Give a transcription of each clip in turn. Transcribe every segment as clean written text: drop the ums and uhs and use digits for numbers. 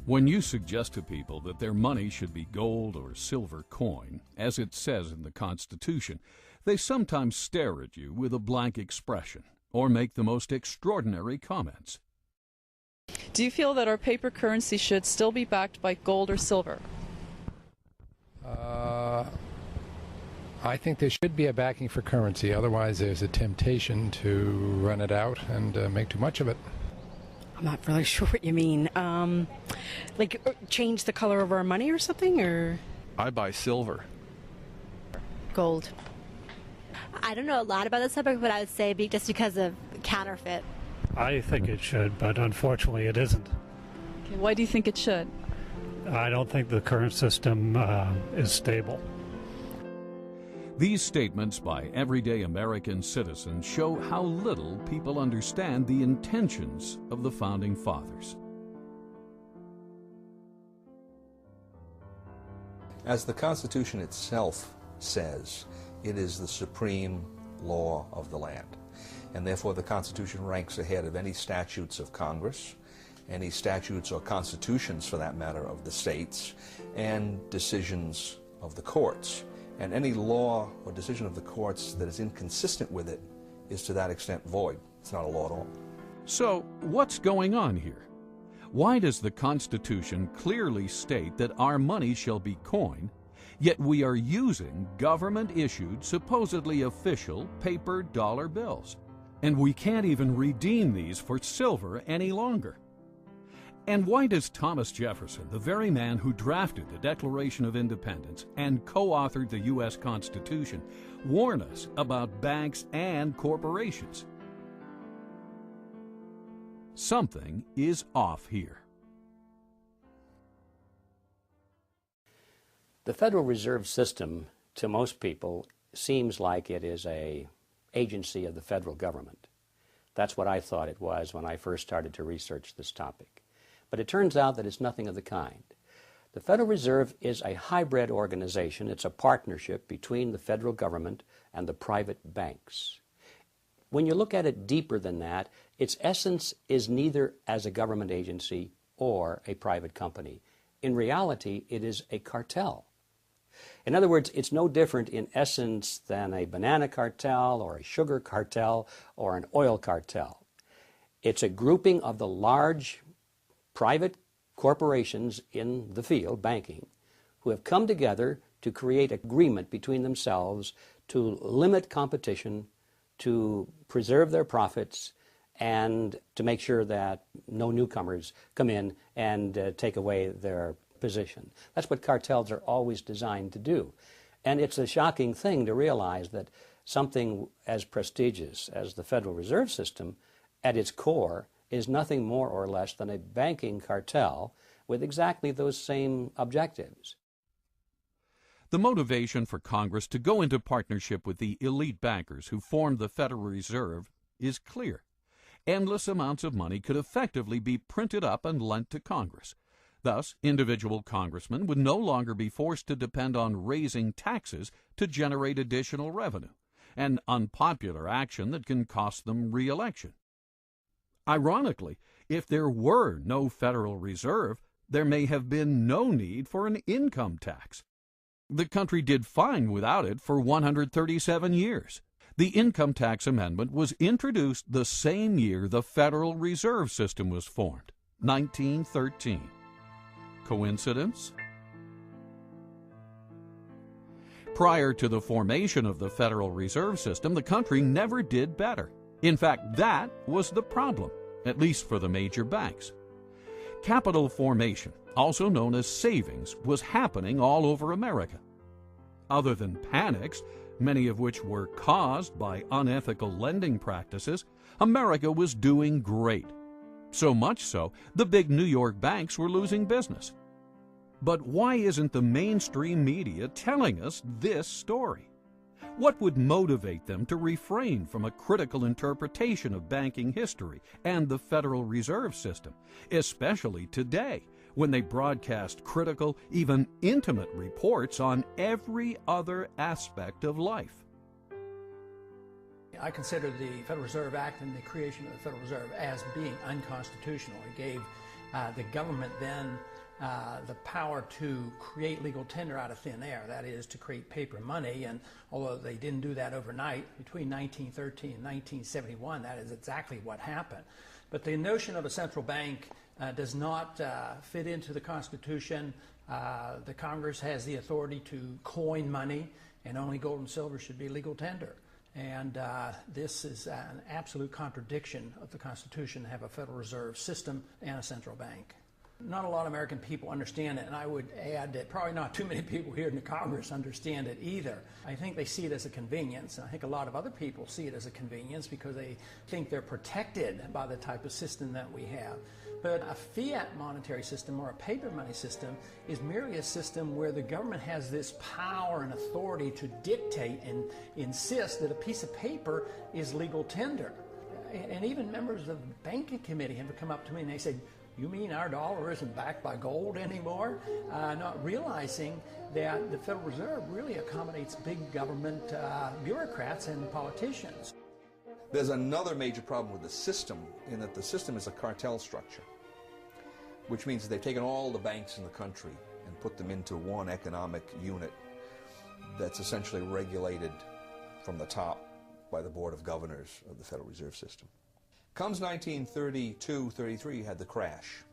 When you suggest to people that their money should be gold or silver coin, as it says in the Constitution, they sometimes stare at you with a blank expression or make the most extraordinary comments. Do you feel that our paper currency should still be backed by gold or silver? I think there should be a backing for currency. Otherwise, there's a temptation to run it out and make too much of it. I'm not really sure what you mean. Like change the color of our money or something, or? I buy silver. Gold. I don't know a lot about the subject, but I would say just because of counterfeit. I think it should, but unfortunately it isn't. Okay, why do you think it should? I don't think the current system is stable. These statements by everyday American citizens show how little people understand the intentions of the Founding Fathers. As the Constitution itself says, it is the supreme law of the land. And therefore the Constitution ranks ahead of any statutes of Congress, any statutes or constitutions, for that matter, of the states, and decisions of the courts. And any law or decision of the courts that is inconsistent with it is to that extent void. It's not a law at all. So, what's going on here? Why does the Constitution clearly state that our money shall be coin, yet we are using government-issued, supposedly official, paper dollar bills? And we can't even redeem these for silver any longer. And why does Thomas Jefferson, the very man who drafted the Declaration of Independence and co-authored the U.S. Constitution, warn us about banks and corporations? Something is off here. The Federal Reserve System, to most people, seems like it is an agency of the federal government. That's what I thought it was when I first started to research this topic. But it turns out that it's nothing of the kind. The Federal Reserve is a hybrid organization. It's a partnership between the federal government and the private banks. When you look at it deeper than that, its essence is neither as a government agency or a private company. In reality, it is a cartel. In other words, it's no different in essence than a banana cartel or a sugar cartel or an oil cartel. It's a grouping of the large private corporations in the field, banking, who have come together to create agreement between themselves to limit competition, to preserve their profits, and to make sure that no newcomers come in and take away their position. That's what cartels are always designed to do. And it's a shocking thing to realize that something as prestigious as the Federal Reserve System, at its core, is nothing more or less than a banking cartel with exactly those same objectives. The motivation for Congress to go into partnership with the elite bankers who formed the Federal Reserve is clear. Endless amounts of money could effectively be printed up and lent to Congress. Thus, individual congressmen would no longer be forced to depend on raising taxes to generate additional revenue, an unpopular action that can cost them re-election. Ironically, if there were no Federal Reserve, there may have been no need for an income tax. The country did fine without it for 137 years. The income tax amendment was introduced the same year the Federal Reserve System was formed, 1913. Coincidence? Prior to the formation of the Federal Reserve System, the country never did better. In fact, that was the problem, at least for the major banks. Capital formation, also known as savings, was happening all over America. Other than panics, many of which were caused by unethical lending practices, America was doing great. So much so, the big New York banks were losing business. But why isn't the mainstream media telling us this story? What would motivate them to refrain from a critical interpretation of banking history and the Federal Reserve System, especially today, when they broadcast critical, even intimate reports on every other aspect of life? I consider the Federal Reserve Act and the creation of the Federal Reserve as being unconstitutional. It gave the government then the power to create legal tender out of thin air, that is, to create paper money. And although they didn't do that overnight, between 1913 and 1971, that is exactly what happened. But the notion of a central bank does not fit into the Constitution. The Congress has the authority to coin money, and only gold and silver should be legal tender. And this is an absolute contradiction of the Constitution to have a Federal Reserve System and a central bank. Not a lot of American people understand it, and I would add that probably not too many people here in the Congress understand it either. I think they see it as a convenience, and I think a lot of other people see it as a convenience because they think they're protected by the type of system that we have. But a fiat monetary system or a paper money system is merely a system where the government has this power and authority to dictate and insist that a piece of paper is legal tender. And even members of the banking committee have come up to me and they said, "You mean our dollar isn't backed by gold anymore?" Not realizing that the Federal Reserve really accommodates big government bureaucrats and politicians. There's another major problem with the system in that the system is a cartel structure, which means that they've taken all the banks in the country and put them into one economic unit that's essentially regulated from the top by the Board of Governors of the Federal Reserve System. Comes 1932-33, you had the crash.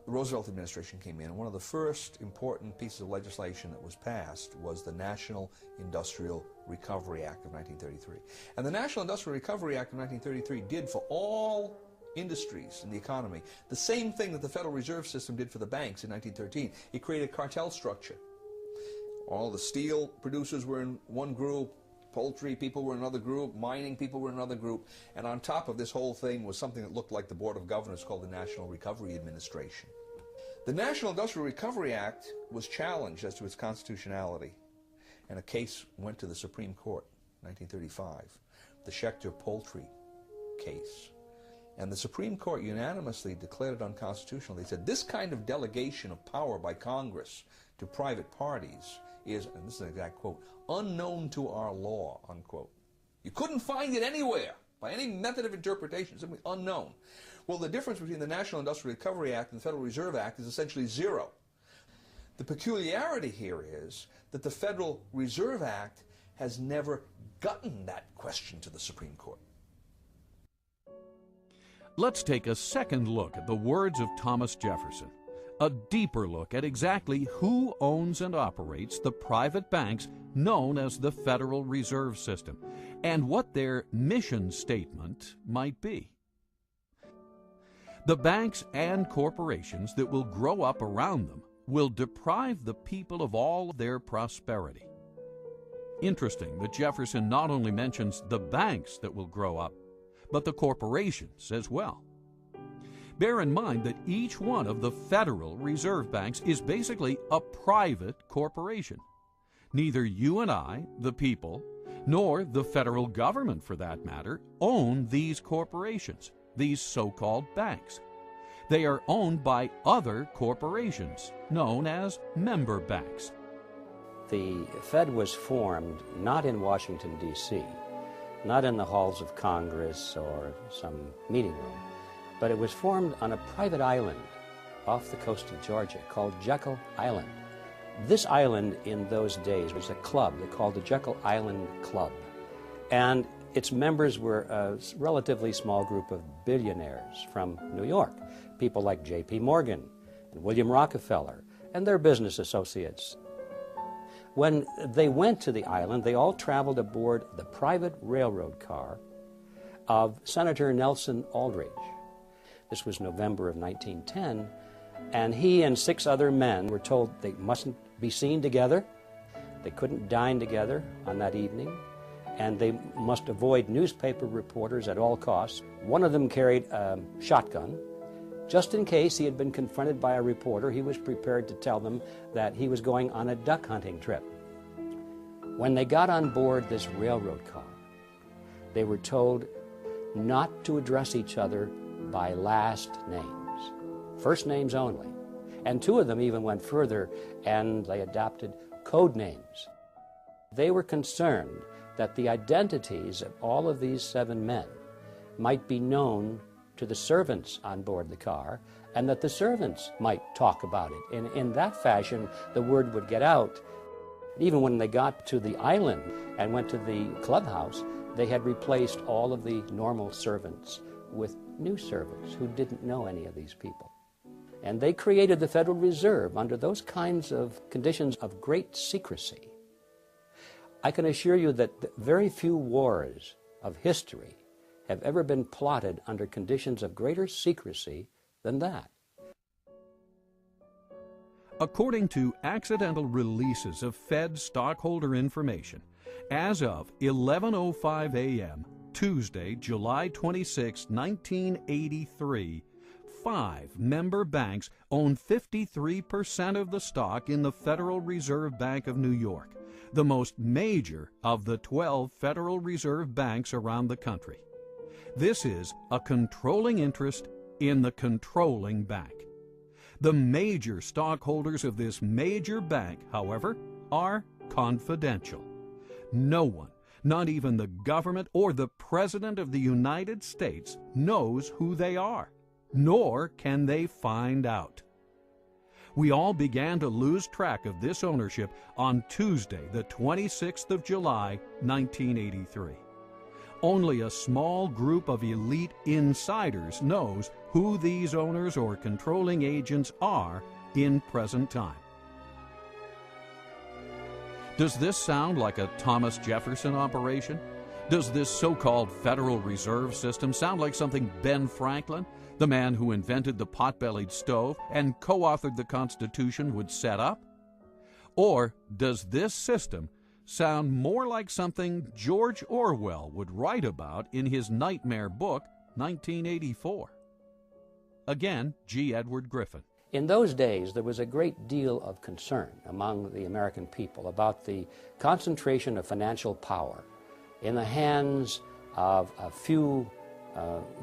The Roosevelt administration came in, and one of the first important pieces of legislation that was passed was the National Industrial Recovery Act of 1933. And the National Industrial Recovery Act of 1933 did for all industries in the economy the same thing that the Federal Reserve System did for the banks in 1913. It created a cartel structure. All the steel producers were in one group, poultry people were in another group, mining people were in another group, and on top of this whole thing was something that looked like the Board of Governors called the National Recovery Administration. The National Industrial Recovery Act was challenged as to its constitutionality, and a case went to the Supreme Court in 1935, the Schechter poultry case. And the Supreme Court unanimously declared it unconstitutional. They said this kind of delegation of power by Congress to private parties is, and this is an exact quote, unknown to our law, unquote. You couldn't find it anywhere by any method of interpretation, simply unknown. Well, the difference between the National Industrial Recovery Act and the Federal Reserve Act is essentially zero. The peculiarity here is that the Federal Reserve Act has never gotten that question to the Supreme Court. Let's take a second look at the words of Thomas Jefferson. A deeper look at exactly who owns and operates the private banks known as the Federal Reserve System, and what their mission statement might be. The banks and corporations that will grow up around them will deprive the people of all their prosperity. Interesting that Jefferson not only mentions the banks that will grow up, but the corporations as well. Bear in mind that each one of the Federal Reserve Banks is basically a private corporation. Neither you and I, the people, nor the federal government, for that matter, own these corporations, these so-called banks. They are owned by other corporations, known as member banks. The Fed was formed not in Washington, D.C., not in the halls of Congress or some meeting room, but it was formed on a private island off the coast of Georgia called Jekyll Island. This island in those days was a club. They called the Jekyll Island Club. And its members were a relatively small group of billionaires from New York, people like J.P. Morgan and William Rockefeller and their business associates. When they went to the island, they all traveled aboard the private railroad car of Senator Nelson Aldrich. This was November of 1910, and he and 6 other men were told they mustn't be seen together, they couldn't dine together on that evening, and they must avoid newspaper reporters at all costs. One of them carried a shotgun. Just in case he had been confronted by a reporter, he was prepared to tell them that he was going on a duck hunting trip. When they got on board this railroad car, they were told not to address each other by last names, first names only. And 2 of them even went further, and they adopted code names. They were concerned that the identities of all of these 7 men might be known to the servants on board the car, and that the servants might talk about it. In that fashion, the word would get out. Even when they got to the island and went to the clubhouse, they had replaced all of the normal servants with new servants who didn't know any of these people. And they created the Federal Reserve under those kinds of conditions of great secrecy. I can assure you that very few wars of history have ever been plotted under conditions of greater secrecy than that. According to accidental releases of Fed stockholder information, as of 11:05 a.m., Tuesday, July 26, 1983, 5 member banks own 53% of the stock in the Federal Reserve Bank of New York, the most major of the 12 Federal Reserve banks around the country. This is a controlling interest in the controlling bank. The major stockholders of this major bank, however, are confidential. No one, not even the government or the President of the United States, knows who they are, nor can they find out. We all began to lose track of this ownership on Tuesday, the 26th of July, 1983. Only a small group of elite insiders knows who these owners or controlling agents are in present time. Does this sound like a Thomas Jefferson operation? Does this so-called Federal Reserve System sound like something Ben Franklin, the man who invented the pot-bellied stove and co-authored the Constitution, would set up? Or does this system sound more like something George Orwell would write about in his nightmare book, 1984? Again, G. Edward Griffin. In those days, there was a great deal of concern among the American people about the concentration of financial power in the hands of a few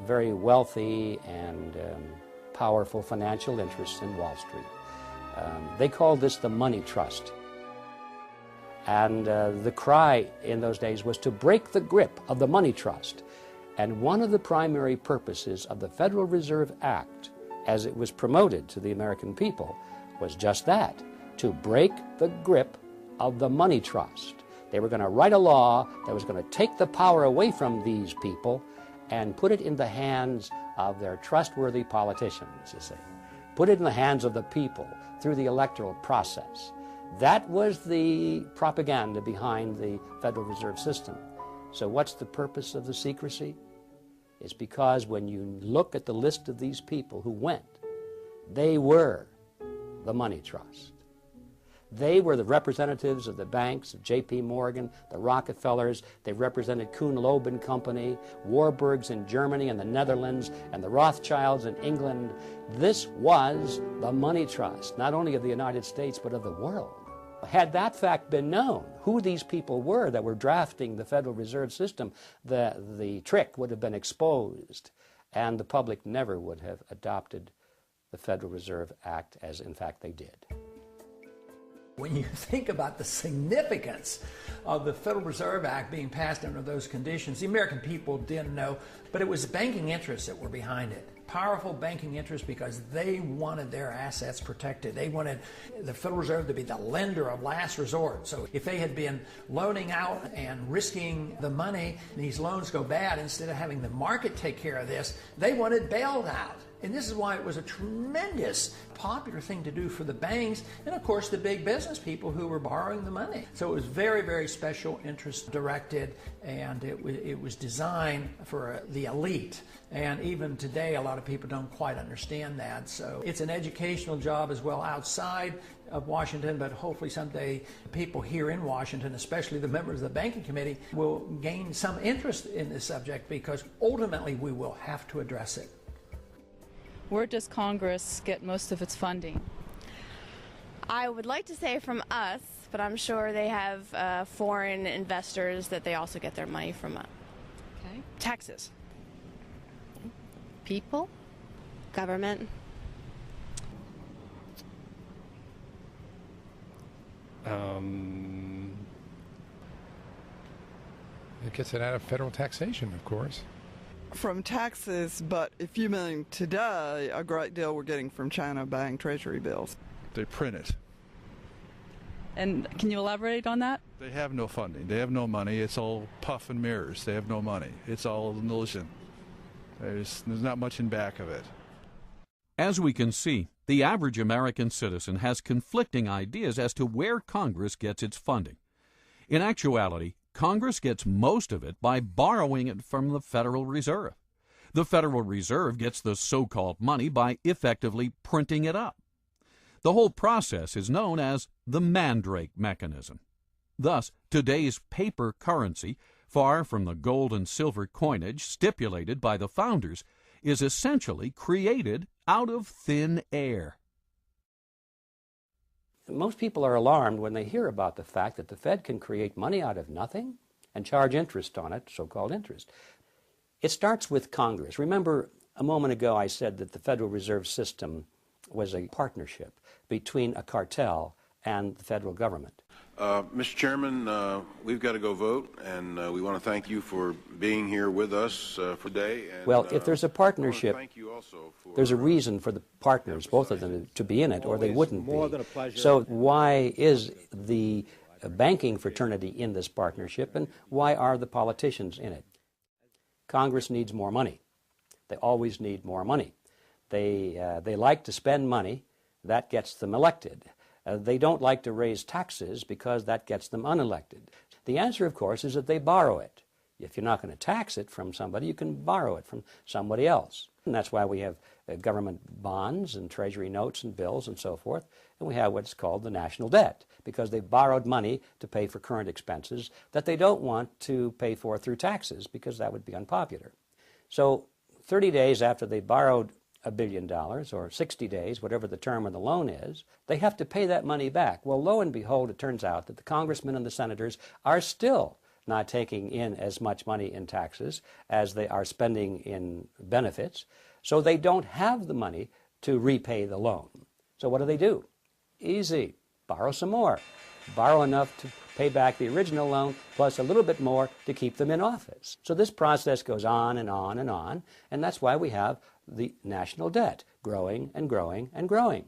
very wealthy and powerful financial interests in Wall Street. They called this the money trust. And the cry in those days was to break the grip of the money trust. And one of the primary purposes of the Federal Reserve Act, as it was promoted to the American people, was just that, to break the grip of the money trust. They were going to write a law that was going to take the power away from these people and put it in the hands of their trustworthy politicians, you see. Put it in the hands of the people through the electoral process. That was the propaganda behind the Federal Reserve System. So what's the purpose of the secrecy? It's because when you look at the list of these people who went, they were the money trust. They were the representatives of the banks, of J.P. Morgan, the Rockefellers. They represented Kuhn Loeb and Company, Warburgs in Germany and the Netherlands, and the Rothschilds in England. This was the money trust, not only of the United States, but of the world. Had that fact been known, who these people were that were drafting the Federal Reserve System, the trick would have been exposed, and the public never would have adopted the Federal Reserve Act as, in fact, they did. When you think about the significance of the Federal Reserve Act being passed under those conditions, the American people didn't know, but it was banking interests that were behind it. Powerful banking interests, because they wanted their assets protected. They wanted the Federal Reserve to be the lender of last resort. So if they had been loaning out and risking the money, these loans go bad, instead of having the market take care of this, they wanted bailed out. And this is why it was a tremendous popular thing to do for the banks and, of course, the big business people who were borrowing the money. So it was very, very special interest directed, and it was designed for the elite. And even today, a lot of people don't quite understand that. So it's an educational job as well outside of Washington, but hopefully someday people here in Washington, especially the members of the Banking Committee, will gain some interest in this subject, because ultimately we will have to address it. Where does Congress get most of its funding? I would like to say from us, but I'm sure they have foreign investors that they also get their money from. Okay. Taxes. People? Government? It gets it out of federal taxation, of course. from taxes, but if you mean today, a great deal we're getting from China buying treasury bills. They print it. And can you elaborate on that? They have no funding. They have no money. It's all puff and mirrors. They have no money. It's all an illusion. There's not much in back of it. As we can see, the average American citizen has conflicting ideas as to where Congress gets its funding. In actuality, Congress gets most of it by borrowing it from the Federal Reserve. The Federal Reserve gets the so-called money by effectively printing it up. The whole process is known as the Mandrake mechanism. Thus, today's paper currency, far from the gold and silver coinage stipulated by the founders, is essentially created out of thin air. Most people are alarmed when they hear about the fact that the Fed can create money out of nothing and charge interest on it, so-called interest. It starts with Congress. Remember, a moment ago I said that the Federal Reserve System was a partnership between a cartel and the federal government. Mr. Chairman, we've got to go vote, and we want to thank you for being here with us for today. And, well, if there's a partnership, there's a reason for the partners, both of them, to be in it, or they wouldn't be. So why is the banking fraternity in this partnership, and why are the politicians in it? Congress needs more money. They always need more money. They like to spend money. That gets them elected. They don't like to raise taxes because that gets them unelected. The answer, of course, is that they borrow it. If you're not going to tax it from somebody, you can borrow it from somebody else. And that's why we have government bonds and treasury notes and bills and so forth. And we have what's called the national debt, because they've borrowed money to pay for current expenses that they don't want to pay for through taxes, because that would be unpopular. So 30 days after they borrowed $1 billion, or 60 days, whatever the term of the loan is, they have to pay that money back. Well, lo and behold, it turns out that the congressmen and the senators are still not taking in as much money in taxes as they are spending in benefits, so they don't have the money to repay the loan. So what do? Easy. Borrow some more. Borrow enough to pay back the original loan, plus a little bit more to keep them in office. So this process goes on and on and on, and that's why we have the national debt growing and growing and growing.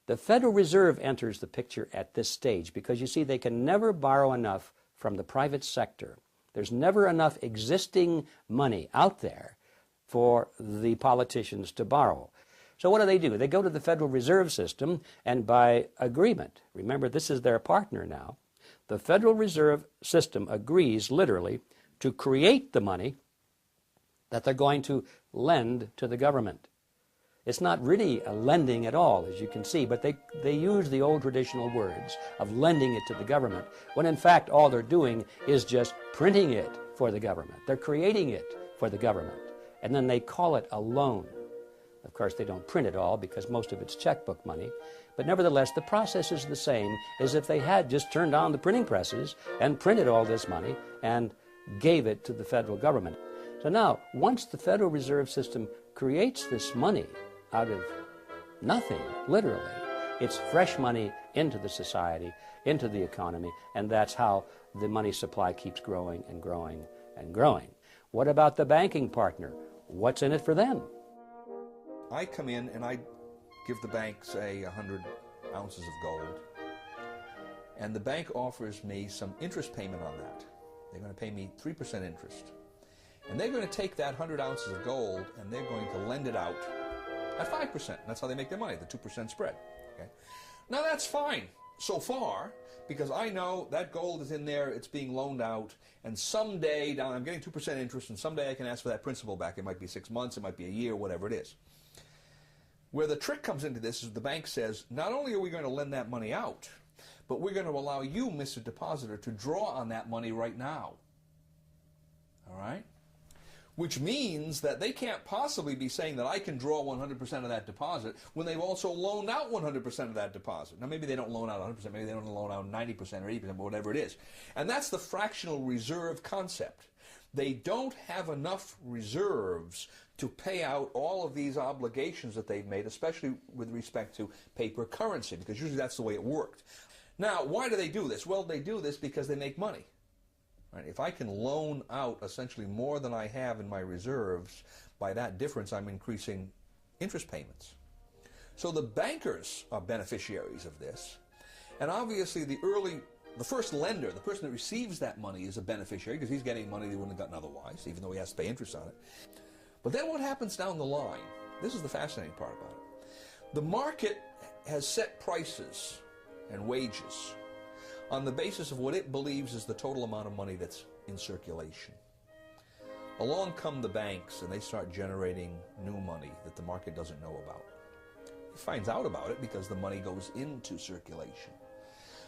The Federal Reserve enters the picture at this stage because, you see, they can never borrow enough from the private sector. There's never enough existing money out there for the politicians to borrow. So what do? They go to the Federal Reserve System, and by agreement, remember this is their partner now, the Federal Reserve System agrees literally to create the money that they're going to lend to the government. It's not really a lending at all, as you can see, but they use the old traditional words of lending it to the government, when in fact all they're doing is just printing it for the government. They're creating it for the government, and then they call it a loan. Of course, they don't print it all because most of it's checkbook money, but nevertheless, the process is the same as if they had just turned on the printing presses and printed all this money and gave it to the federal government. So now, once the Federal Reserve System creates this money out of nothing, literally, it's fresh money into the society, into the economy, and that's how the money supply keeps growing and growing and growing. What about the banking partner? What's in it for them? I come in and I give the bank, say, 100 ounces of gold, and the bank offers me some interest payment on that. They're going to pay me 3% interest. And they're going to take that 100 ounces of gold and they're going to lend it out at 5%. That's how they make their money, the 2% spread. Okay? Now that's fine so far, because I know that gold is in there, it's being loaned out, and someday I'm getting 2% interest, and someday I can ask for that principal back. It might be 6 months, it might be a year, whatever it is. Where the trick comes into this is the bank says, not only are we going to lend that money out, but we're going to allow you, Mr. Depositor, to draw on that money right now. All right? Which means that they can't possibly be saying that I can draw 100% of that deposit when they've also loaned out 100% of that deposit. Now, maybe they don't loan out 100%, maybe they don't loan out 90% or 80%, but whatever it is. And that's the fractional reserve concept. They don't have enough reserves to pay out all of these obligations that they've made, especially with respect to paper currency, because usually that's the way it worked. Now, why do they do this? Well, they do this because they make money. Right? If I can loan out essentially more than I have in my reserves, by that difference I'm increasing interest payments. So the bankers are beneficiaries of this, and obviously the first lender, the person that receives that money, is a beneficiary because he's getting money they wouldn't have gotten otherwise, even though he has to pay interest on it. But then what happens down the line? This is the fascinating part about it. The market has set prices and wages on the basis of what it believes is the total amount of money that's in circulation. Along come the banks and they start generating new money that the market doesn't know about. It finds out about it because the money goes into circulation.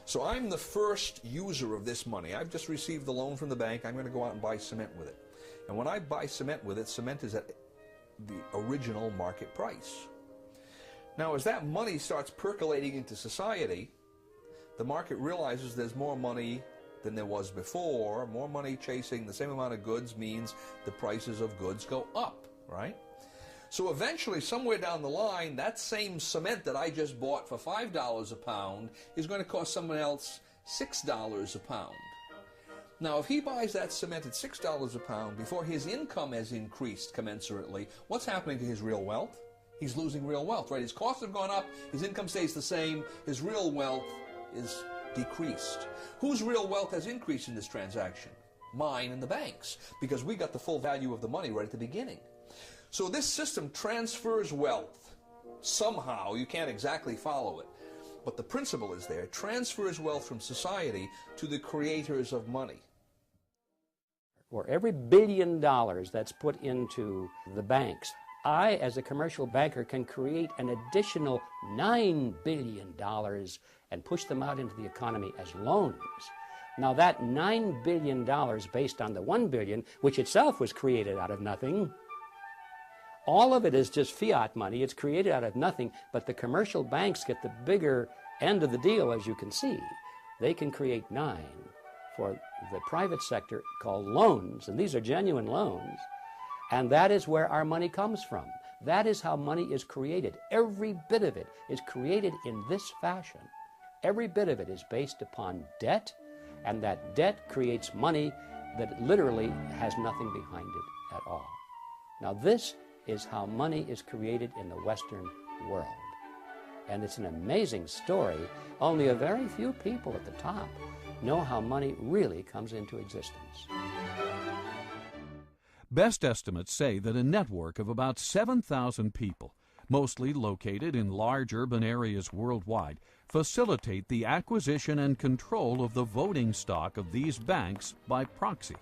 So I'm the first user of this money. I've just received the loan from the bank. I'm going to go out and buy cement with it. And when I buy cement with it, cement is at the original market price. Now, as that money starts percolating into society, the market realizes there's more money than there was before. More money chasing the same amount of goods means the prices of goods go up, right? So eventually, somewhere down the line, that same cement that I just bought for $5 a pound is going to cost someone else $6 a pound. Now, if he buys that cement at $6 a pound before his income has increased commensurately, what's happening to his real wealth? He's losing real wealth, right? His costs have gone up, his income stays the same, his real wealth is decreased. Whose real wealth has increased in this transaction? Mine and the bank's, because we got the full value of the money right at the beginning. So this system transfers wealth. Somehow, you can't exactly follow it, but the principle is there. It transfers wealth from society to the creators of money. For every $1 billion that's put into the banks, I, as a commercial banker, can create an additional $9 billion and push them out into the economy as loans. Now that $9 billion based on the $1 billion, which itself was created out of nothing, all of it is just fiat money. It's created out of nothing, but the commercial banks get the bigger end of the deal, as you can see. They can create 9 for the private sector called loans, and these are genuine loans, and that is where our money comes from. That is how money is created. Every bit of it is created in this fashion. Every bit of it is based upon debt, and that debt creates money that literally has nothing behind it at all. Now this is how money is created in the Western world. And it's an amazing story. Only a very few people at the top know how money really comes into existence. Best estimates say that a network of about 7,000 people, mostly located in large urban areas worldwide, facilitate the acquisition and control of the voting stock of these banks by proxy.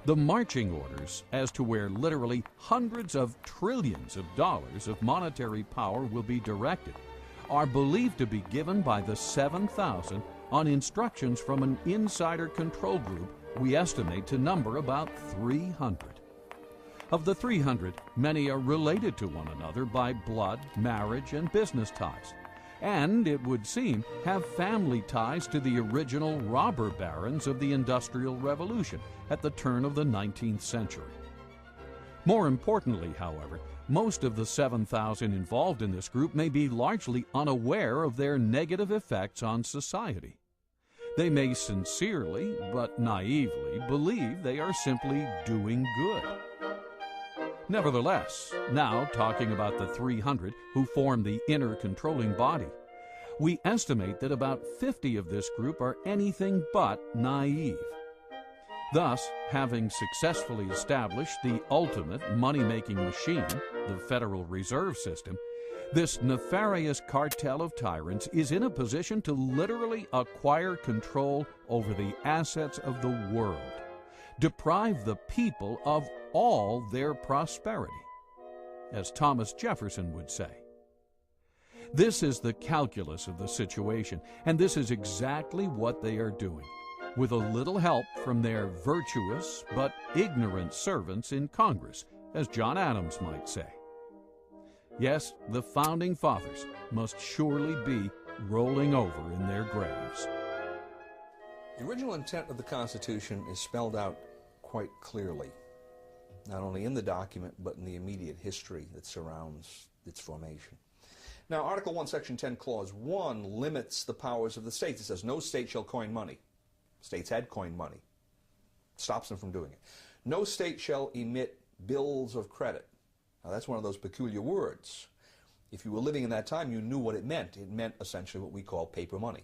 The marching orders as to where literally hundreds of trillions of dollars of monetary power will be directed are believed to be given by the 7,000 on instructions from an insider control group we estimate to number about 300. Of the 300, many are related to one another by blood, marriage, and business ties, and, it would seem, have family ties to the original robber barons of the Industrial Revolution at the turn of the 19th century. More importantly, however, most of the 7,000 involved in this group may be largely unaware of their negative effects on society. They may sincerely, but naively, believe they are simply doing good. Nevertheless, now talking about the 300 who form the inner controlling body, we estimate that about 50 of this group are anything but naive. Thus, having successfully established the ultimate money-making machine, the Federal Reserve System, this nefarious cartel of tyrants is in a position to literally acquire control over the assets of the world, deprive the people of all their prosperity, as Thomas Jefferson would say. This is the calculus of the situation, and this is exactly what they are doing, with a little help from their virtuous but ignorant servants in Congress, as John Adams might say. Yes, the Founding Fathers must surely be rolling over in their graves. The original intent of the Constitution is spelled out quite clearly, not only in the document, but in the immediate history that surrounds its formation. Now, Article 1, Section 10, Clause 1 limits the powers of the states. It says, no state shall coin money. States had coined money. stops them from doing it. No state shall emit bills of credit. Now that's one of those peculiar words. If you were living in that time, you knew what it meant. It meant essentially what we call paper money.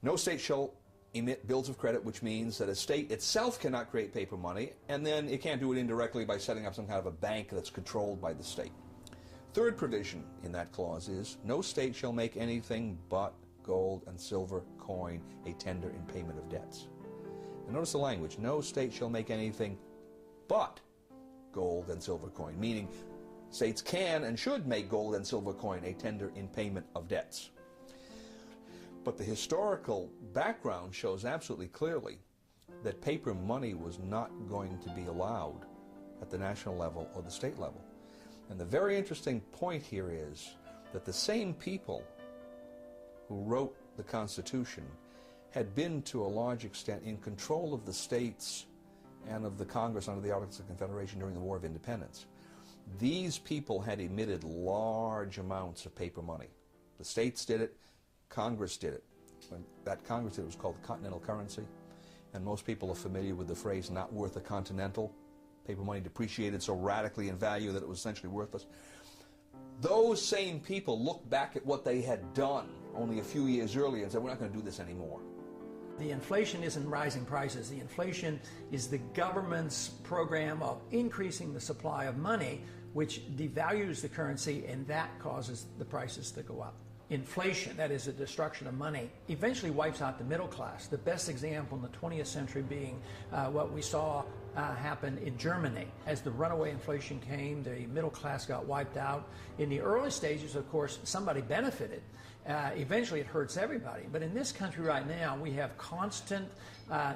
No state shall emit bills of credit, which means that a state itself cannot create paper money, and then it can't do it indirectly by setting up some kind of a bank that's controlled by the state. Third provision in that clause is, no state shall make anything but gold and silver coin a tender in payment of debts. And notice the language, no state shall make anything but gold and silver coin, meaning states can and should make gold and silver coin a tender in payment of debts. But the historical background shows absolutely clearly that paper money was not going to be allowed at the national level or the state level. And the very interesting point here is that the same people who wrote the Constitution had been, to a large extent, in control of the states and of the Congress under the Articles of Confederation during the War of Independence. These people had emitted large amounts of paper money. The states did it, Congress did it. When that Congress did it, it was called the continental currency, and most people are familiar with the phrase not worth a continental. Paper money depreciated so radically in value that it was essentially worthless. Those same people looked back at what they had done only a few years earlier and said, we're not going to do this anymore. The inflation isn't rising prices. The inflation is the government's program of increasing the supply of money, which devalues the currency, and that causes the prices to go up. Inflation, that is the destruction of money, eventually wipes out the middle class. The best example in the 20th century being what we saw happen in Germany. As the runaway inflation came, the middle class got wiped out. In the early stages, of course, somebody benefited. Eventually it hurts everybody. But in this country right now, we have constant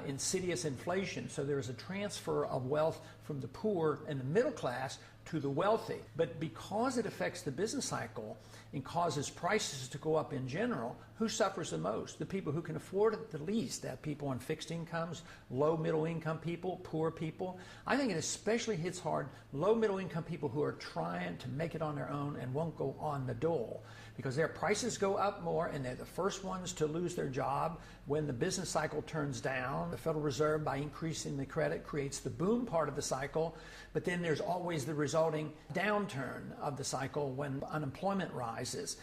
insidious inflation. So there is a transfer of wealth from the poor and the middle class to the wealthy. But because it affects the business cycle and causes prices to go up in general, who suffers the most? The people who can afford it the least. That people on fixed incomes, low middle income people, poor people. I think it especially hits hard low middle income people who are trying to make it on their own and won't go on the dole, because their prices go up more and they're the first ones to lose their job when the business cycle turns down. The Federal Reserve, by increasing the credit, creates the boom part of the cycle, but then there's always the resulting downturn of the cycle when unemployment rises.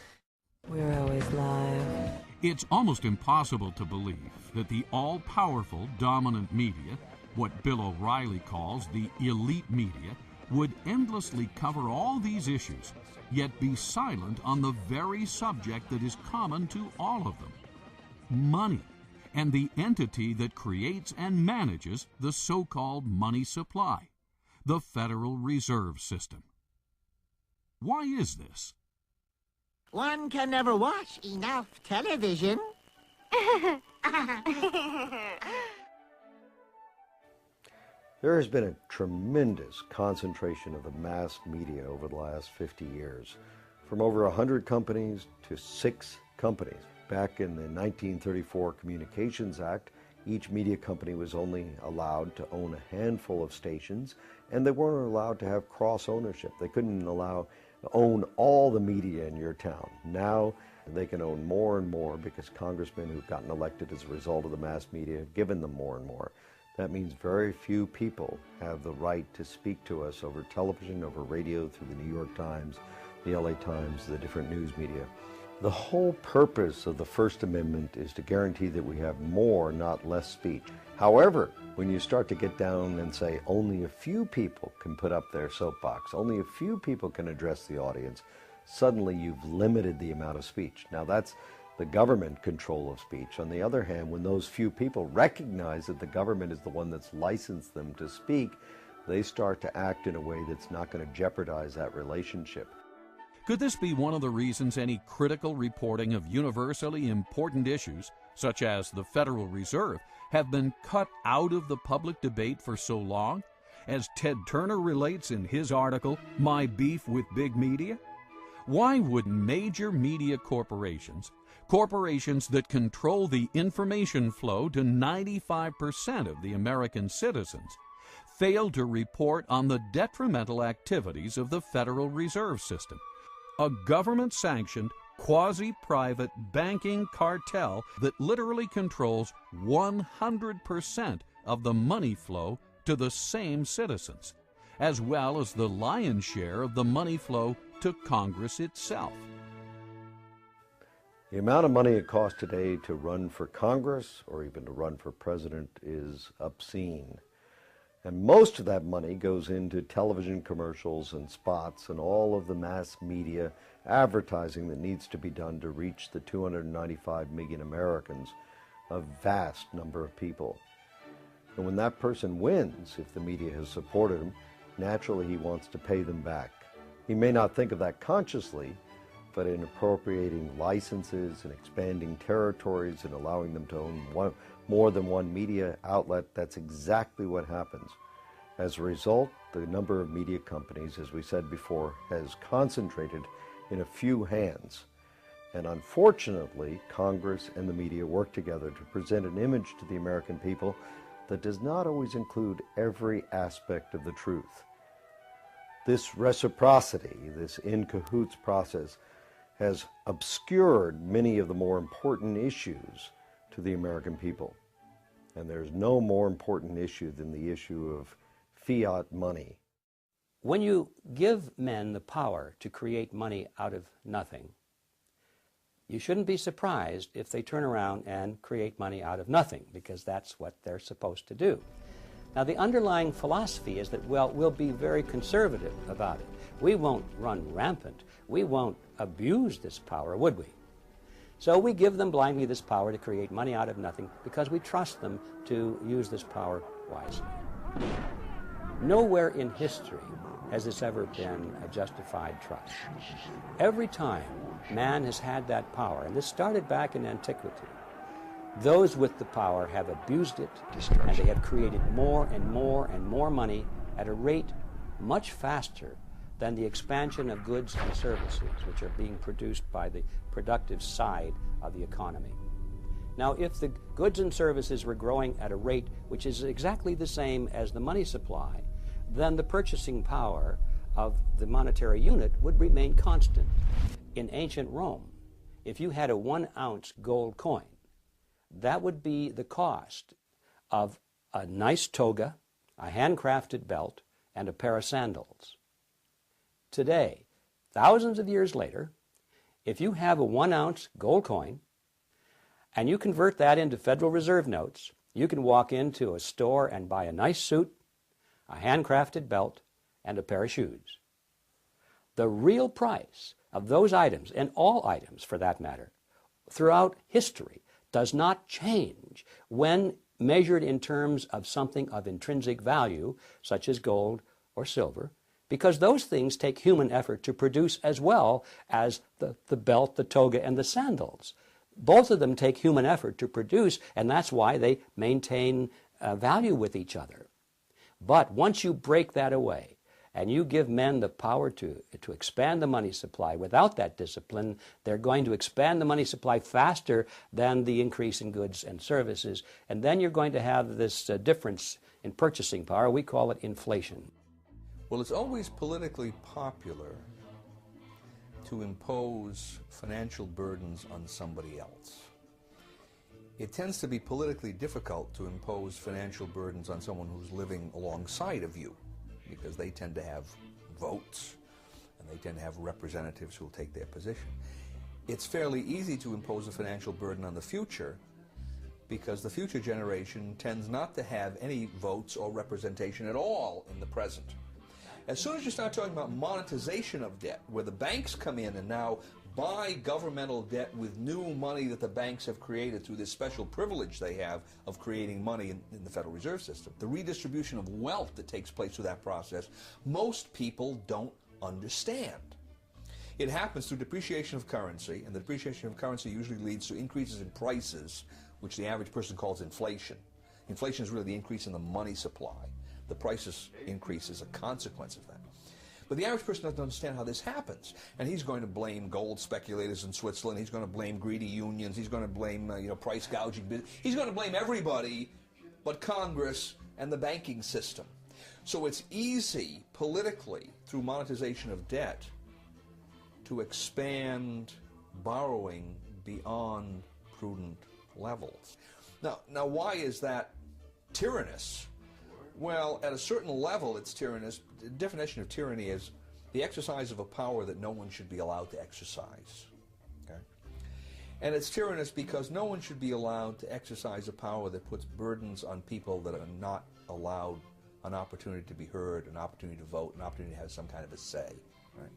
We're always live. It's almost impossible to believe that the all-powerful dominant media, what Bill O'Reilly calls the elite media, would endlessly cover all these issues, yet be silent on the very subject that is common to all of them: money, and the entity that creates and manages the so-called money supply, the Federal Reserve System. Why is this? One can never watch enough television. There has been a tremendous concentration of the mass media over the last 50 years, from over 100 companies to 6 companies. Back in the 1934 Communications Act, each media company was only allowed to own a handful of stations, and they weren't allowed to have cross-ownership. They couldn't own all the media in your town. Now they can own more and more because congressmen who've gotten elected as a result of the mass media have given them more and more. That means very few people have the right to speak to us over television, over radio, through the New York Times, the LA Times, the different news media. The whole purpose of the First Amendment is to guarantee that we have more, not less speech. However, when you start to get down and say only a few people can put up their soapbox, only a few people can address the audience, suddenly you've limited the amount of speech. Now that's the government control of speech. On the other hand, when those few people recognize that the government is the one that's licensed them to speak, they start to act in a way that's not going to jeopardize that relationship. Could this be one of the reasons any critical reporting of universally important issues, such as the Federal Reserve, have been cut out of the public debate for so long? As Ted Turner relates in his article, My Beef with Big Media? Why would major media corporations that control the information flow to 95% of the American citizens, fail to report on the detrimental activities of the Federal Reserve System, a government-sanctioned, quasi-private banking cartel that literally controls 100% of the money flow to the same citizens, as well as the lion's share of the money flow to Congress itself. The amount of money it costs today to run for Congress or even to run for president is obscene. And most of that money goes into television commercials and spots and all of the mass media advertising that needs to be done to reach the 295 million Americans, a vast number of people. And when that person wins, if the media has supported him, naturally he wants to pay them back. He may not think of that consciously, but in appropriating licenses and expanding territories and allowing them to own more than one media outlet, that's exactly what happens. As a result, the number of media companies, as we said before, has concentrated in a few hands. And unfortunately, Congress and the media work together to present an image to the American people that does not always include every aspect of the truth. This reciprocity, this in cahoots process, has obscured many of the more important issues to the American people. And there's no more important issue than the issue of fiat money. When you give men the power to create money out of nothing, you shouldn't be surprised if they turn around and create money out of nothing, because that's what they're supposed to do. Now, the underlying philosophy is that, well, we'll be very conservative about it. We won't run rampant. We won't abuse this power, would we? So we give them blindly this power to create money out of nothing because we trust them to use this power wisely. Nowhere in history has this ever been a justified trust. Every time man has had that power, and this started back in antiquity, those with the power have abused it, and they have created more and more and more money at a rate much faster than the expansion of goods and services which are being produced by the productive side of the economy. Now, if the goods and services were growing at a rate which is exactly the same as the money supply, then the purchasing power of the monetary unit would remain constant. In ancient Rome, if you had a 1-ounce gold coin, that would be the cost of a nice toga, a handcrafted belt, and a pair of sandals. Today, thousands of years later, if you have a 1-ounce gold coin and you convert that into Federal Reserve notes, you can walk into a store and buy a nice suit, a handcrafted belt, and a pair of shoes. The real price of those items, and all items for that matter, throughout history, does not change when measured in terms of something of intrinsic value, such as gold or silver, because those things take human effort to produce as well as the belt, the toga, and the sandals. Both of them take human effort to produce, and that's why they maintain value with each other. But once you break that away, and you give men the power to expand the money supply without that discipline, they're going to expand the money supply faster than the increase in goods and services. And then you're going to have this difference in purchasing power. We call it inflation. Well, it's always politically popular to impose financial burdens on somebody else. It tends to be politically difficult to impose financial burdens on someone who's living alongside of you, because they tend to have votes and they tend to have representatives who will take their position. It's fairly easy to impose a financial burden on the future because the future generation tends not to have any votes or representation at all in the present. As soon as you start talking about monetization of debt, where the banks come in and now buy governmental debt with new money that the banks have created through this special privilege they have of creating money in the Federal Reserve System, the redistribution of wealth that takes place through that process, most people don't understand. It happens through depreciation of currency, and the depreciation of currency usually leads to increases in prices, which the average person calls inflation. Inflation is really the increase in the money supply. The prices increase as a consequence of that. But the average person doesn't understand how this happens, and he's going to blame gold speculators in Switzerland. He's going to blame greedy unions. He's going to blame price gouging. He's going to blame everybody but Congress and the banking system. So it's easy politically through monetization of debt to expand borrowing beyond prudent levels. Now why is that Tyrannous. Well, at a certain level, it's tyrannous. The definition of tyranny is the exercise of a power that no one should be allowed to exercise. Okay? And it's tyrannous because no one should be allowed to exercise a power that puts burdens on people that are not allowed an opportunity to be heard, an opportunity to vote, an opportunity to have some kind of a say. Right?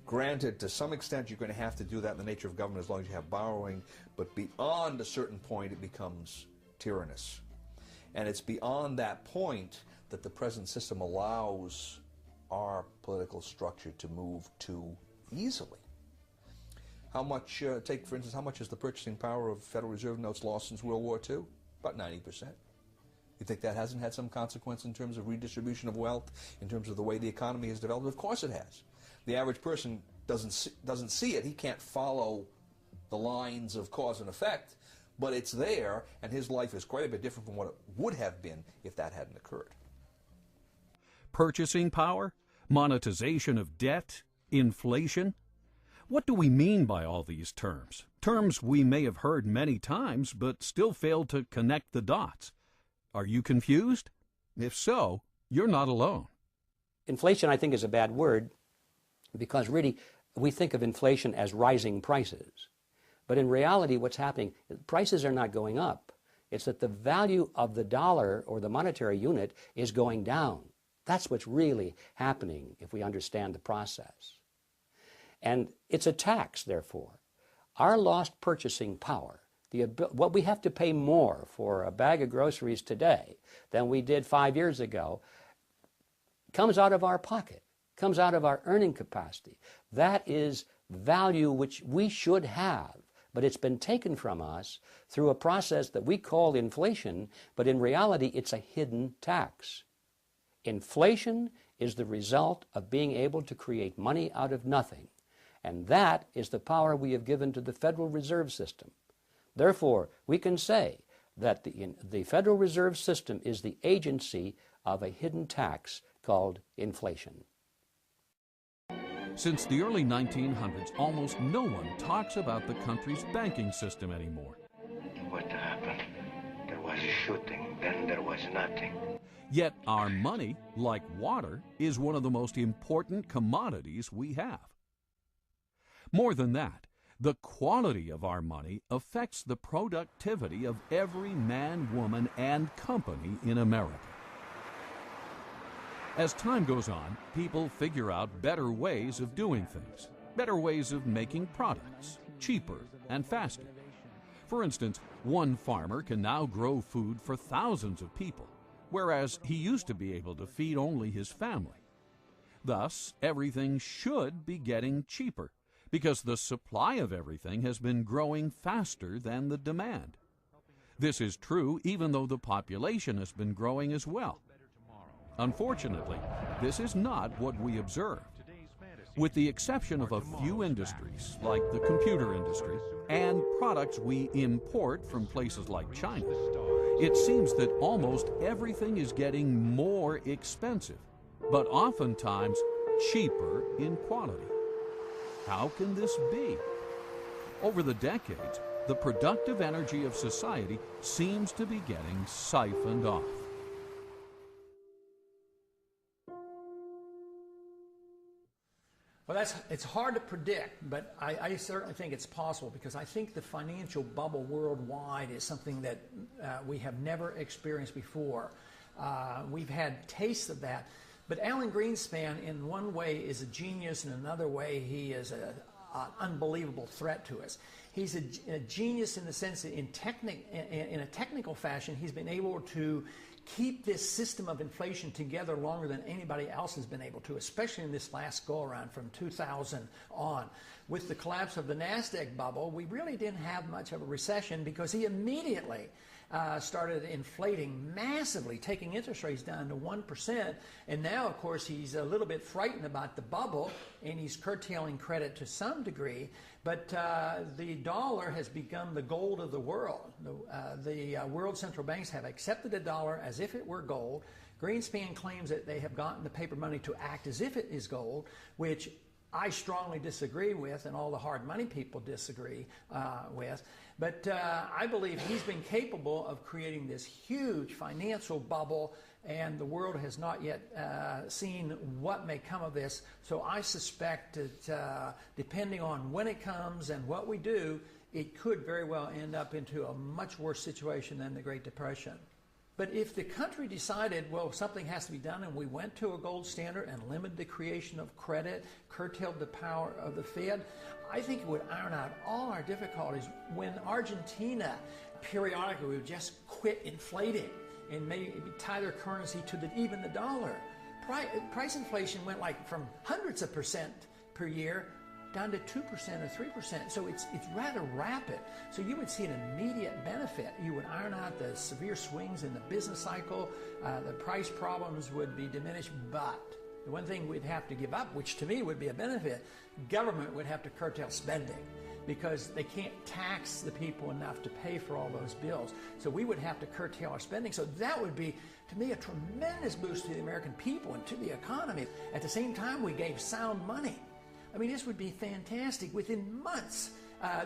Granted, to some extent, you're going to have to do that in the nature of government as long as you have borrowing, but beyond a certain point, it becomes tyrannous. And it's beyond that point that the present system allows our political structure to move too easily. How much, take for instance, how much is the purchasing power of Federal Reserve notes lost since World War II? About 90%. You think that hasn't had some consequence in terms of redistribution of wealth, in terms of the way the economy has developed? Of course it has. The average person doesn't see it. He can't follow the lines of cause and effect, but it's there, and his life is quite a bit different from what it would have been if that hadn't occurred. Purchasing power, monetization of debt, inflation. What do we mean by all these terms? Terms we may have heard many times, but still fail to connect the dots. Are you confused? If so, you're not alone. Inflation, I think, is a bad word because really we think of inflation as rising prices. But in reality, what's happening, prices are not going up. It's that the value of the dollar or the monetary unit is going down. That's what's really happening if we understand the process. And it's a tax, therefore. Our lost purchasing power, what we have to pay more for a bag of groceries today than we did 5 years ago, comes out of our pocket, comes out of our earning capacity. That is value which we should have, but it's been taken from us through a process that we call inflation, but in reality it's a hidden tax. Inflation is the result of being able to create money out of nothing, and that is the power we have given to the Federal Reserve System. Therefore, we can say that the Federal Reserve System is the agency of a hidden tax called inflation. Since the early 1900s, almost no one talks about the country's banking system anymore. What happened? There was a shooting, then there was nothing. Yet our money, like water, is one of the most important commodities we have. More than that, the quality of our money affects the productivity of every man, woman, and company in America. As time goes on, people figure out better ways of doing things, better ways of making products, cheaper and faster. For instance, one farmer can now grow food for thousands of people, whereas he used to be able to feed only his family. Thus, everything should be getting cheaper, because the supply of everything has been growing faster than the demand. This is true even though the population has been growing as well. Unfortunately, this is not what we observed. With the exception of a few industries, like the computer industry, and products we import from places like China, it seems that almost everything is getting more expensive, but oftentimes cheaper in quality. How can this be? Over the decades, the productive energy of society seems to be getting siphoned off. Well, it's hard to predict, but I certainly think it's possible because I think the financial bubble worldwide is something that we have never experienced before. We've had tastes of that. But Alan Greenspan, in one way, is a genius, and in another way, he is an unbelievable threat to us. He's a genius in the sense that in a technical fashion, he's been able to keep this system of inflation together longer than anybody else has been able to, especially in this last go-around from 2000 on. With the collapse of the NASDAQ bubble, we really didn't have much of a recession because he immediately started inflating massively, taking interest rates down to 1%. And now, of course, he's a little bit frightened about the bubble, and he's curtailing credit to some degree. But the dollar has become the gold of the world. The world central banks have accepted the dollar as if it were gold. Greenspan claims that they have gotten the paper money to act as if it is gold, which I strongly disagree with, and all the hard money people disagree with. But I believe he's been capable of creating this huge financial bubble, and the world has not yet seen what may come of this. So I suspect that depending on when it comes and what we do, it could very well end up into a much worse situation than the Great Depression. But if the country decided, well, something has to be done, and we went to a gold standard and limited the creation of credit, curtailed the power of the Fed, I think it would iron out all our difficulties. When Argentina periodically would just quit inflating and maybe tie their currency to even the dollar, price inflation went like from hundreds of percent per year down to 2% or 3%. So it's rather rapid. So you would see an immediate benefit. You would iron out the severe swings in the business cycle. The price problems would be diminished. But the one thing we'd have to give up, which to me would be a benefit, government would have to curtail spending, because they can't tax the people enough to pay for all those bills. So we would have to curtail our spending. So that would be, to me, a tremendous boost to the American people and to the economy. At the same time, we gave sound money. I mean, this would be fantastic. Within months,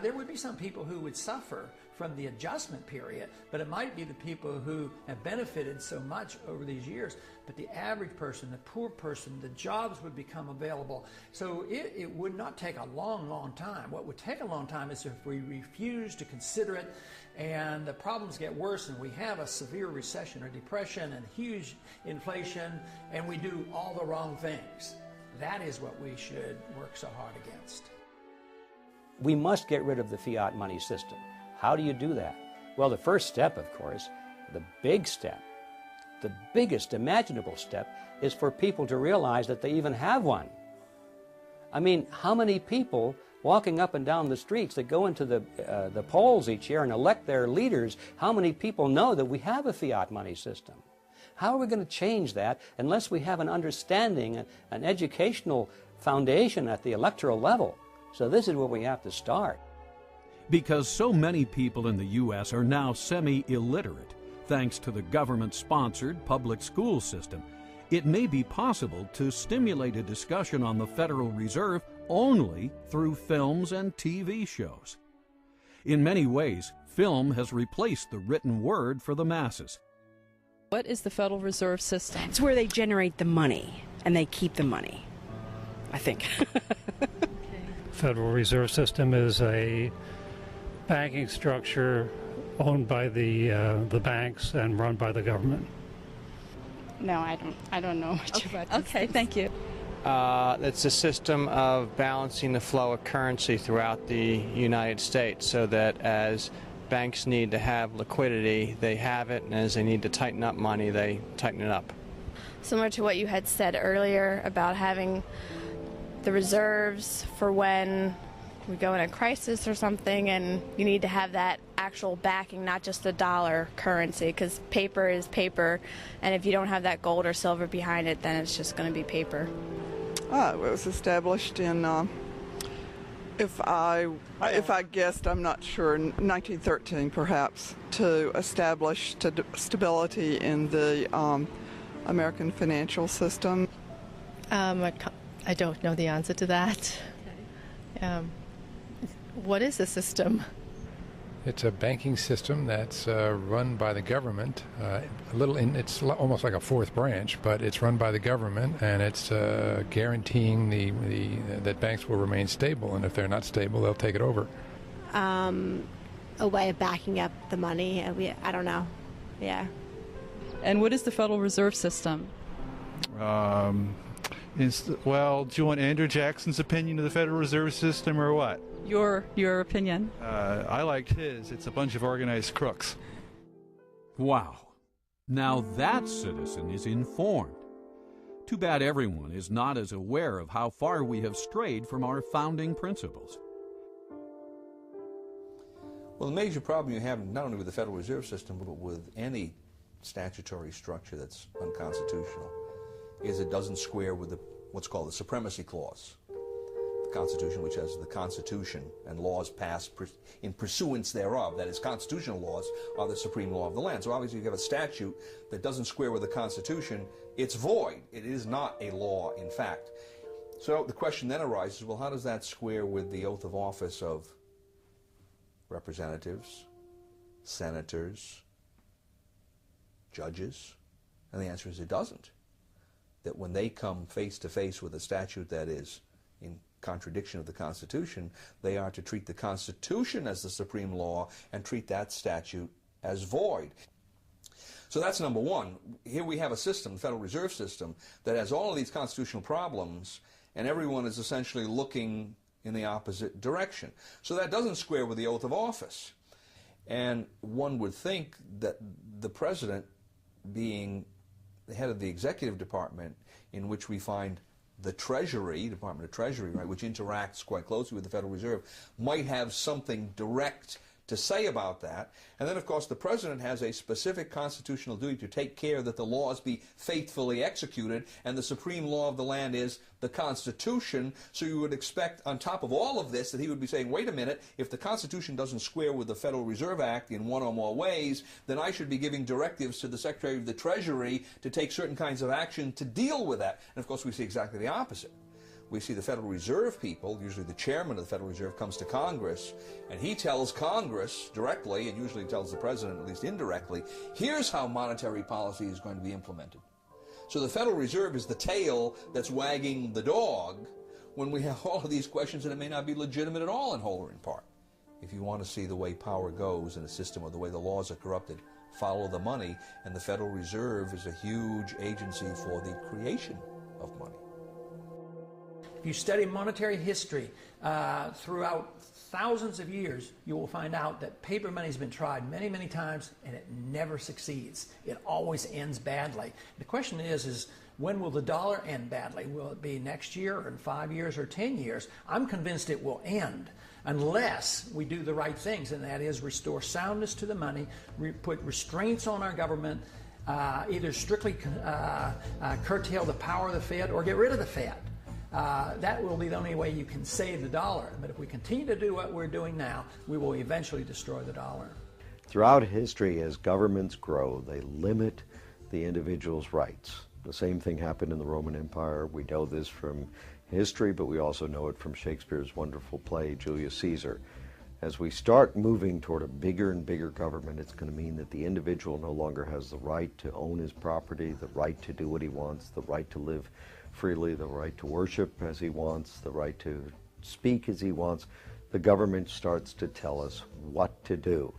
there would be some people who would suffer from the adjustment period, but it might be the people who have benefited so much over these years. But the average person, the poor person, the jobs would become available. So it would not take a long, long time. What would take a long time is if we refuse to consider it and the problems get worse and we have a severe recession or depression and huge inflation and we do all the wrong things. That is what we should work so hard against. We must get rid of the fiat money system. How do you do that? Well, the first step, of course, the big step, the biggest imaginable step, is for people to realize that they even have one. I mean, how many people walking up and down the streets that go into the polls each year and elect their leaders, how many people know that we have a fiat money system? How are we going to change that unless we have an understanding, an educational foundation at the electoral level? So this is where we have to start. Because so many people in the U.S. are now semi-illiterate, thanks to the government-sponsored public school system, it may be possible to stimulate a discussion on the Federal Reserve only through films and TV shows. In many ways, film has replaced the written word for the masses. What is the Federal Reserve System? It's where they generate the money and they keep the money, I think. Federal Reserve System is a banking structure owned by the banks and run by the government. No, I don't know much about this. Okay, thank you. It's a system of balancing the flow of currency throughout the United States so that as banks need to have liquidity, they have it, and as they need to tighten up money, they tighten it up. Similar to what you had said earlier about having the reserves for when we go in a crisis or something, and you need to have that actual backing, not just the dollar currency, because paper is paper, and if you don't have that gold or silver behind it, then it's just going to be paper. It was established in, if I guessed, I'm not sure, 1913 perhaps, to establish stability in the American financial system. I don't know the answer to that. What is the system? It's a banking system that's run by the government. It's almost like a fourth branch, but it's run by the government, and it's guaranteeing that banks will remain stable. And if they're not stable, they'll take it over. A way of backing up the money. I don't know. Yeah. And what is the Federal Reserve System? Well, do you want Andrew Jackson's opinion of the Federal Reserve System or what? Your opinion. I liked his. It's a bunch of organized crooks. Wow. Now that citizen is informed. Too bad everyone is not as aware of how far we have strayed from our founding principles. Well, the major problem you have not only with the Federal Reserve System, but with any statutory structure that's unconstitutional, is it doesn't square with what's called the Supremacy Clause. The Constitution, which has the Constitution and laws passed in pursuance thereof, that is, constitutional laws are the supreme law of the land. So obviously if you have a statute that doesn't square with the Constitution, it's void. It is not a law, in fact. So the question then arises, well, how does that square with the oath of office of representatives, senators, judges? And the answer is it doesn't. That when they come face to face with a statute that is in contradiction of the Constitution, they are to treat the Constitution as the supreme law and treat that statute as void. So that's number one. Here we have a system, the Federal Reserve System, that has all of these constitutional problems, and everyone is essentially looking in the opposite direction. So that doesn't square with the oath of office. And one would think that the president, being the head of the executive department, in which we find the Treasury, Department of Treasury, right, which interacts quite closely with the Federal Reserve, might have something direct to say about that. And then, of course, the president has a specific constitutional duty to take care that the laws be faithfully executed, and the supreme law of the land is the Constitution. So you would expect, on top of all of this, that he would be saying, wait a minute, if the Constitution doesn't square with the Federal Reserve Act in one or more ways, then I should be giving directives to the Secretary of the Treasury to take certain kinds of action to deal with that. And, of course, we see exactly the opposite. We see the Federal Reserve people, usually the chairman of the Federal Reserve, comes to Congress, and he tells Congress directly, and usually tells the president, at least indirectly, here's how monetary policy is going to be implemented. So the Federal Reserve is the tail that's wagging the dog when we have all of these questions that it may not be legitimate at all in whole or in part. If you want to see the way power goes in a system or the way the laws are corrupted, follow the money, and the Federal Reserve is a huge agency for the creation of money. If you study monetary history throughout thousands of years, you will find out that paper money has been tried many, many times, and it never succeeds. It always ends badly. The question is when will the dollar end badly? Will it be next year, or in 5 years, or 10 years? I'm convinced it will end unless we do the right things, and that is restore soundness to the money, put restraints on our government, either strictly curtail the power of the Fed or get rid of the Fed. That will be the only way you can save the dollar. But if we continue to do what we're doing now, we will eventually destroy the dollar. Throughout history, as governments grow, they limit the individual's rights. The same thing happened in the Roman Empire. We know this from history, but we also know it from Shakespeare's wonderful play, Julius Caesar. As we start moving toward a bigger and bigger government, it's going to mean that the individual no longer has the right to own his property, the right to do what he wants, the right to live freely, the right to worship as he wants, the right to speak as he wants. The government starts to tell us what to do.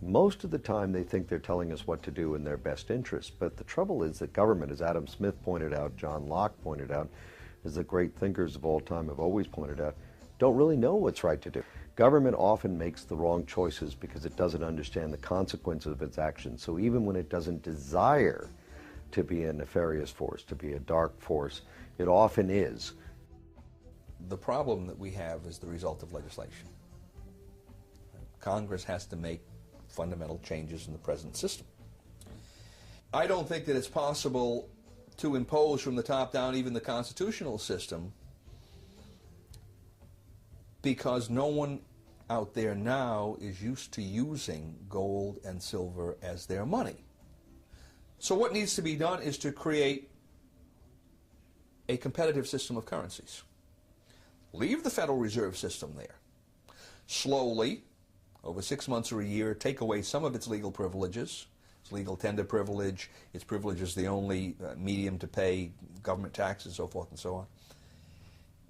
Most of the time they think they're telling us what to do in their best interest, but the trouble is that government, as Adam Smith pointed out, John Locke pointed out, as the great thinkers of all time have always pointed out, don't really know what's right to do. Government often makes the wrong choices because it doesn't understand the consequences of its actions. So even when it doesn't desire to be a nefarious force, to be a dark force, it often is. The problem that we have is the result of legislation. Congress has to make fundamental changes in the present system. I don't think that it's possible to impose from the top down even the constitutional system, because no one out there now is used to using gold and silver as their money. So what needs to be done is to create a competitive system of currencies. Leave the Federal Reserve System there. Slowly, over 6 months or a year, take away some of its legal privileges, its legal tender privilege, its privilege as the only medium to pay government taxes, so forth and so on.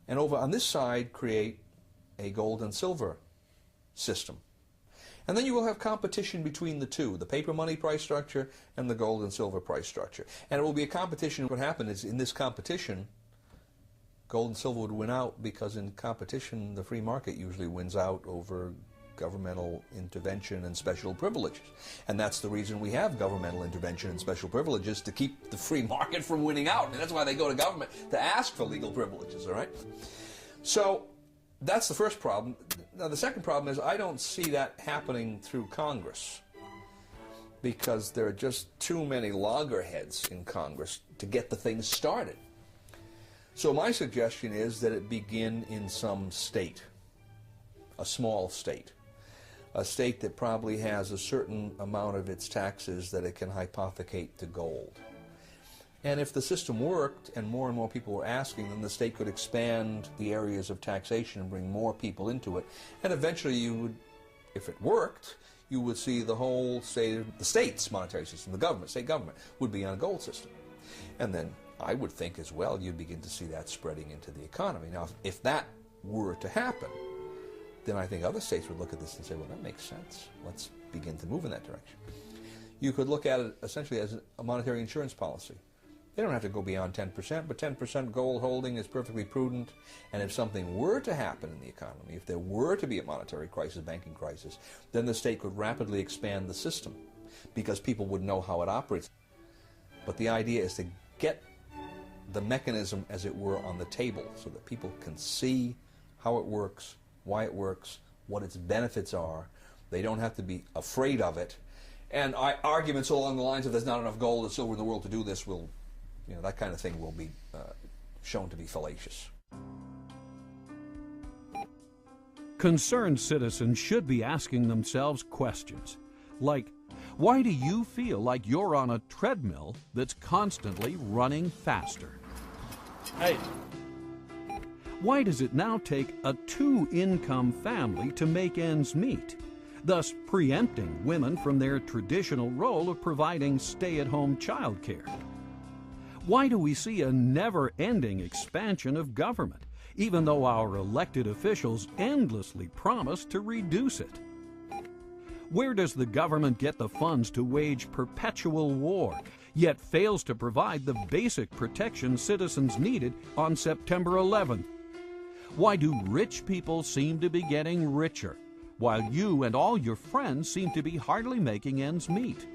And over on this side, create a gold and silver system. And then you will have competition between the two, the paper money price structure and the gold and silver price structure. And it will be a competition. What happened is, in this competition, gold and silver would win out, because in competition, the free market usually wins out over governmental intervention and special privileges. And that's the reason we have governmental intervention and special privileges, to keep the free market from winning out. And that's why they go to government, to ask for legal privileges, all right? So that's the first problem. Now, the second problem is I don't see that happening through Congress, because there are just too many loggerheads in Congress to get the thing started. So my suggestion is that it begin in some state, a small state, a state that probably has a certain amount of its taxes that it can hypothecate to gold. And if the system worked and more people were asking, then the state could expand the areas of taxation and bring more people into it. And eventually you would, if it worked, you would see the whole state, the state's monetary system, the government, state government, would be on a gold system. And then I would think as well you'd begin to see that spreading into the economy. Now, if that were to happen, then I think other states would look at this and say, well, that makes sense. Let's begin to move in that direction. You could look at it essentially as a monetary insurance policy. They don't have to go beyond 10%, but 10% gold holding is perfectly prudent. And if something were to happen in the economy, if there were to be a monetary crisis, banking crisis, then the state could rapidly expand the system because people would know how it operates. But the idea is to get the mechanism, as it were, on the table so that people can see how it works, why it works, what its benefits are. They don't have to be afraid of it. And arguments along the lines of there's not enough gold or silver in the world to do this will, that kind of thing will be shown to be fallacious. Concerned citizens should be asking themselves questions like, why do you feel like you're on a treadmill that's constantly running faster? Hey. Why does it now take a 2-income family to make ends meet, thus preempting women from their traditional role of providing stay-at-home childcare? Why do we see a never-ending expansion of government, even though our elected officials endlessly promise to reduce it? Where does the government get the funds to wage perpetual war, yet fails to provide the basic protection citizens needed on September 11th? Why do rich people seem to be getting richer, while you and all your friends seem to be hardly making ends meet?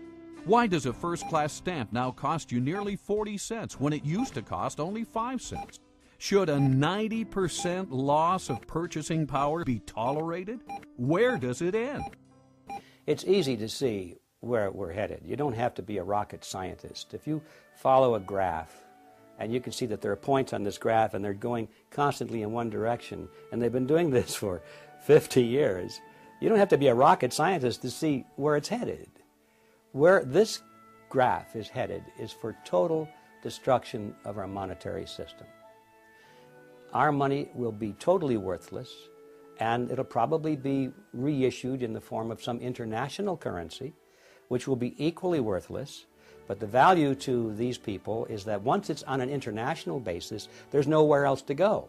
Why does a first-class stamp now cost you nearly 40 cents when it used to cost only 5 cents? Should a 90% loss of purchasing power be tolerated? Where does it end? It's easy to see where we're headed. You don't have to be a rocket scientist. If you follow a graph, and you can see that there are points on this graph and they're going constantly in one direction, and they've been doing this for 50 years, you don't have to be a rocket scientist to see where it's headed. Where this graph is headed is for total destruction of our monetary system. Our money will be totally worthless, and it'll probably be reissued in the form of some international currency, which will be equally worthless. But the value to these people is that once it's on an international basis, there's nowhere else to go.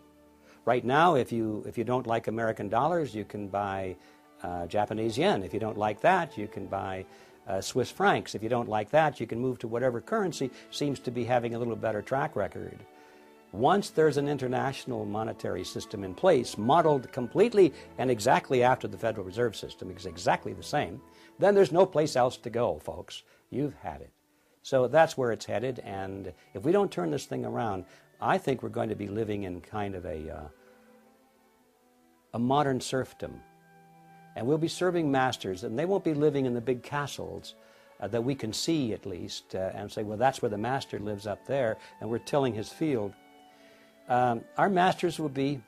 Right now, if you don't like American dollars, you can buy Japanese yen. If you don't like that, you can buy Swiss francs. If you don't like that, you can move to whatever currency seems to be having a little better track record. Once there's an international monetary system in place, modeled completely and exactly after the Federal Reserve System, it's exactly the same, then there's no place else to go, folks. You've had it. So that's where it's headed, and if we don't turn this thing around, I think we're going to be living in kind of a modern serfdom. And we'll be serving masters, and they won't be living in the big castles that we can see at least, and say, well, that's where the master lives up there, and we're tilling his field. Our masters will be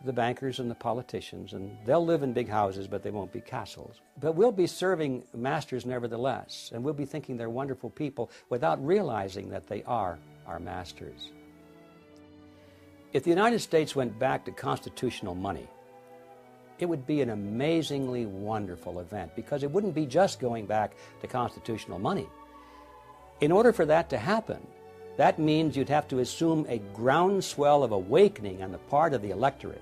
the bankers and the politicians, and they'll live in big houses, but they won't be castles. But we'll be serving masters nevertheless, and we'll be thinking they're wonderful people without realizing that they are our masters. If the United States went back to constitutional money, it would be an amazingly wonderful event, because it wouldn't be just going back to constitutional money. In order for that to happen, that means you'd have to assume a groundswell of awakening on the part of the electorate.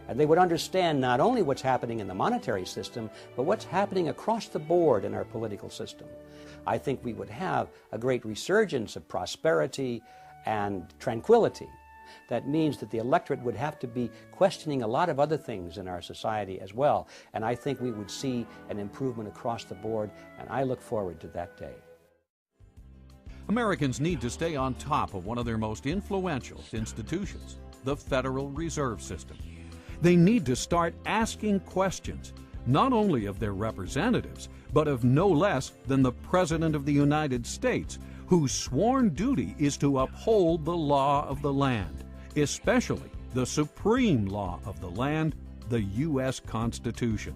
And they would understand not only what's happening in the monetary system, but what's happening across the board in our political system. I think we would have a great resurgence of prosperity and tranquility. That means that the electorate would have to be questioning a lot of other things in our society as well. And I think we would see an improvement across the board, and I look forward to that day. Americans need to stay on top of one of their most influential institutions, the Federal Reserve System. They need to start asking questions, not only of their representatives, but of no less than the President of the United States, whose sworn duty is to uphold the law of the land, especially the supreme law of the land, the U.S. Constitution.